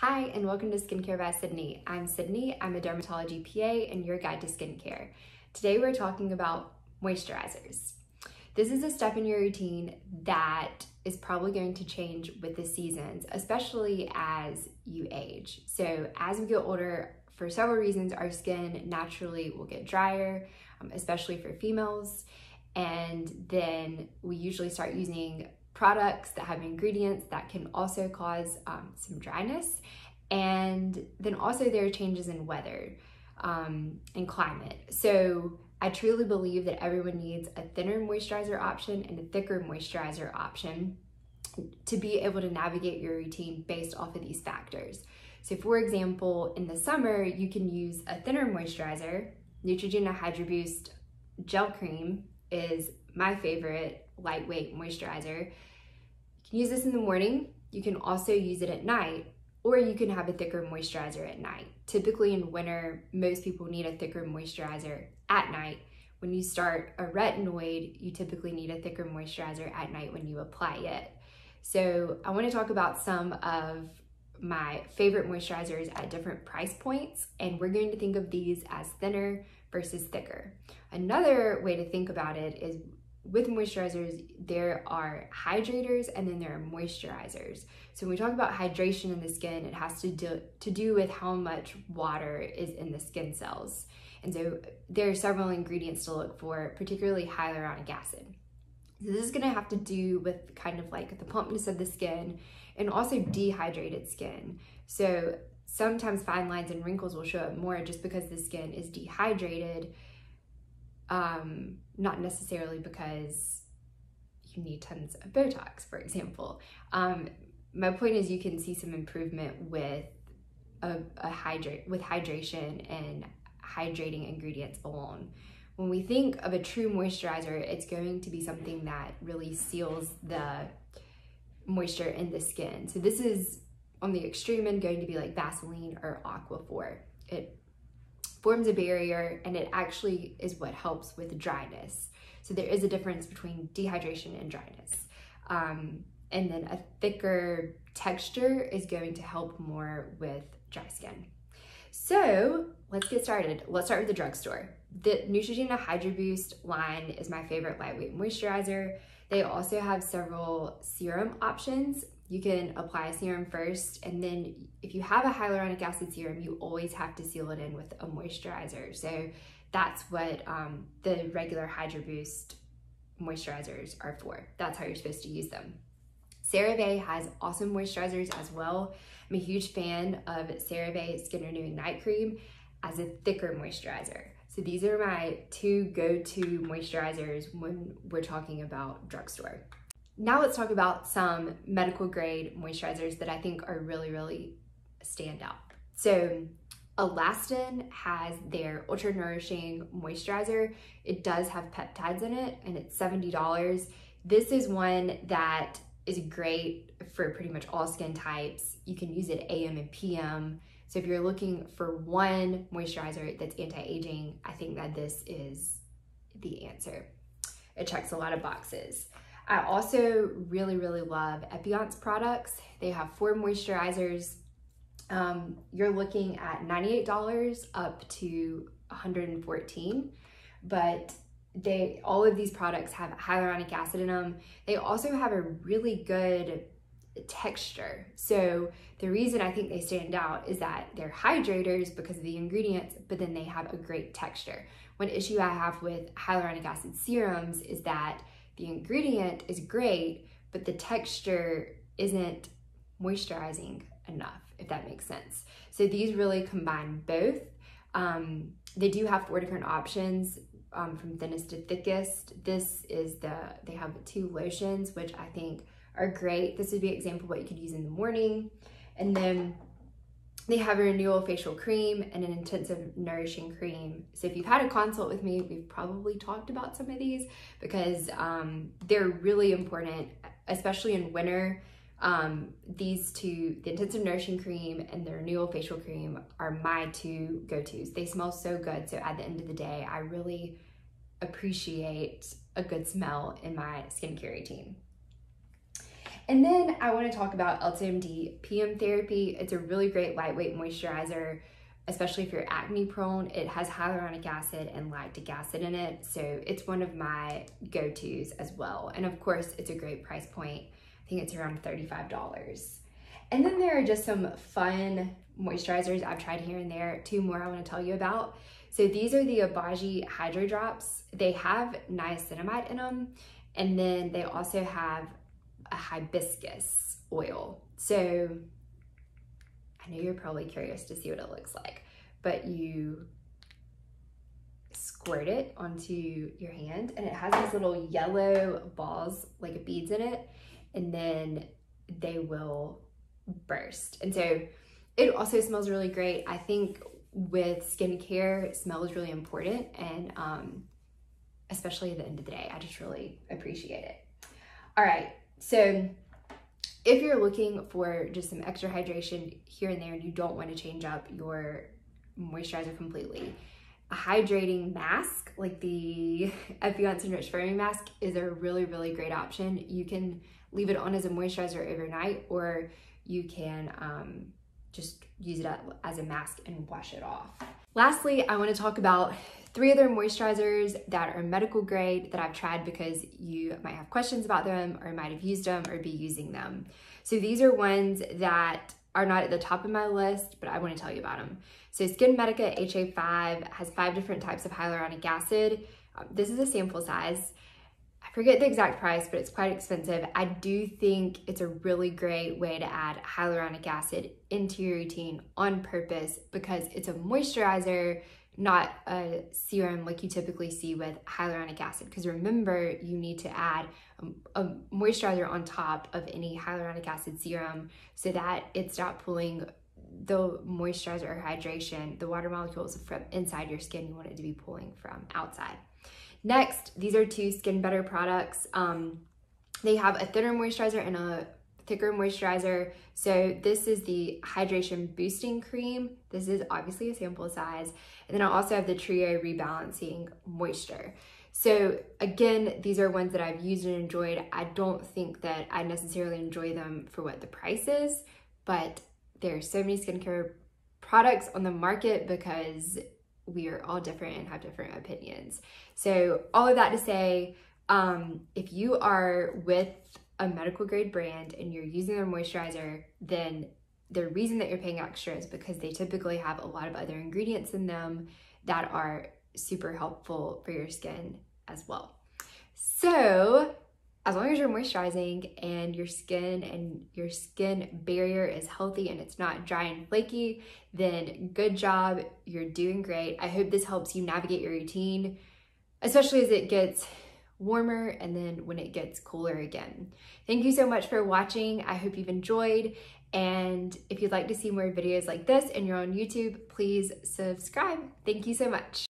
Hi, and welcome to Skincare by Sydney. I'm Sydney, I'm a dermatology PA and your guide to skincare. Today we're talking about moisturizers. This is a step in your routine that is probably going to change with the seasons, especially as you age. So as we get older, for several reasons, our skin naturally will get drier, especially for females. And then we usually start using products that have ingredients that can also cause some dryness. And then also there are changes in weather and climate. So I truly believe that everyone needs a thinner moisturizer option and a thicker moisturizer option to be able to navigate your routine based off of these factors. So for example, in the summer, you can use a thinner moisturizer. Neutrogena Hydro Boost Gel Cream is my favorite lightweight moisturizer. You can use this in the morning. You can also use it at night, or you can have a thicker moisturizer at night. Typically in winter, most people need a thicker moisturizer at night. When you start a retinoid, you typically need a thicker moisturizer at night when you apply it. So I want to talk about some of my favorite moisturizers at different price points, and we're going to think of these as thinner versus thicker. Another way to think about it is with moisturizers, there are hydrators and then there are moisturizers. So when we talk about hydration in the skin, it has to do with how much water is in the skin cells. And so there are several ingredients to look for, particularly hyaluronic acid. So this is gonna have to do with kind of like the plumpness of the skin and also dehydrated skin. So sometimes fine lines and wrinkles will show up more just because the skin is dehydrated, not necessarily because you need tons of Botox, for example. My point is you can see some improvement with hydration and hydrating ingredients alone. When we think of a true moisturizer, it's going to be something that really seals the moisture in the skin. So this is on the extreme end going to be like Vaseline or Aquaphor. It forms a barrier and it actually is what helps with dryness. So there is a difference between dehydration and dryness. And then a thicker texture is going to help more with dry skin. So let's get started. Let's start with the Drugstore. The Neutrogena Hydro Boost line is my favorite lightweight moisturizer. They also have several serum options. You can apply a serum first, and then if you have a hyaluronic acid serum, you always have to seal it in with a moisturizer. So that's what the regular Hydro Boost moisturizers are for. That's how you're supposed to use them. CeraVe has awesome moisturizers as well. I'm a huge fan of CeraVe Skin Renewing Night Cream as a thicker moisturizer. So these are my two go-to moisturizers when we're talking about Drugstore. Now let's talk about some medical grade moisturizers that I think are really stand out. So Alastin has their Ultra Nourishing Moisturizer. It does have peptides in it and it's $70. This is one that is great for pretty much all skin types. You can use it AM and PM. So if you're looking for one moisturizer that's anti-aging, I think that this is the answer. It checks a lot of boxes. I also really love Epionce products. They have 4 moisturizers. You're looking at $98 up to $114, but all of these products have hyaluronic acid in them. They also have a really good texture. So the reason I think they stand out is that they're hydrators because of the ingredients, but then they have a great texture. One issue I have with hyaluronic acid serums is that the ingredient is great, but the texture isn't moisturizing enough, if that makes sense. So these really combine both. They do have 4 different options from thinnest to thickest. They have 2 lotions, which I think are great. This would be an example of what you could use in the morning. And then they have a Renewal facial cream and an intensive nourishing cream. So if you've had a consult with me, we've probably talked about some of these because they're really important, especially in winter. These two, the intensive nourishing cream and the Renewal facial cream, are my 2 go-tos. They smell so good. So at the end of the day, I really appreciate a good smell in my skincare routine. And then I want to talk about LTMD PM Therapy. It's a really great lightweight moisturizer, especially if you're acne prone. It has hyaluronic acid and lactic acid in it, so it's one of my go-tos as well. And of course, it's a great price point. I think it's around $35. And then there are just some fun moisturizers I've tried here and there. Two more I want to tell you about. So these are the Obagi Hydro Drops. They have niacinamide in them, and then they also have a hibiscus oil. So I know you're probably curious to see what it looks like, but you squirt it onto your hand and it has these little yellow balls, like beads in it, and then they will burst. And so it also smells really great. I think with skincare, smell is really important, and especially at the end of the day, I just really appreciate it. All right, so if you're looking for just some extra hydration here and there and you don't want to change up your moisturizer completely, a hydrating mask like the Epionce Enriched Firming Mask is a really, really great option. You can leave it on as a moisturizer overnight, or you can just use it as a mask and wash it off. Lastly, I want to talk about 3 other moisturizers that are medical grade that I've tried because you might have questions about them or might have used them or be using them. So these are ones that are not at the top of my list, but I want to tell you about them. So Skin Medica HA5 has 5 different types of hyaluronic acid. This is a sample size. I forget the exact price, but it's quite expensive. I do think it's a really great way to add hyaluronic acid into your routine on purpose because it's a moisturizer, not a serum like you typically see with hyaluronic acid. Because remember, you need to add a moisturizer on top of any hyaluronic acid serum so that it's not pulling the moisturizer or hydration, the water molecules from inside your skin. You want it to be pulling from outside. Next, these are 2 Skin Better products. They have a thinner moisturizer and a thicker moisturizer. So this is the Hydration Boosting Cream. This is obviously a sample size. And then I also have the Trio Rebalancing Moisture. So again, these are ones that I've used and enjoyed. I don't think that I necessarily enjoy them for what the price is, but there are so many skincare products on the market because we are all different and have different opinions. So all of that to say, if you are with a medical grade brand and you're using their moisturizer, then the reason that you're paying extra is because they typically have a lot of other ingredients in them that are super helpful for your skin as well. So as long as you're moisturizing and your skin barrier is healthy and it's not dry and flaky, then good job, you're doing great. I hope this helps you navigate your routine, especially as it gets warmer and then when it gets cooler again. Thank you so much for watching. I hope you've enjoyed. And if you'd like to see more videos like this and you're on YouTube, please subscribe. Thank you so much.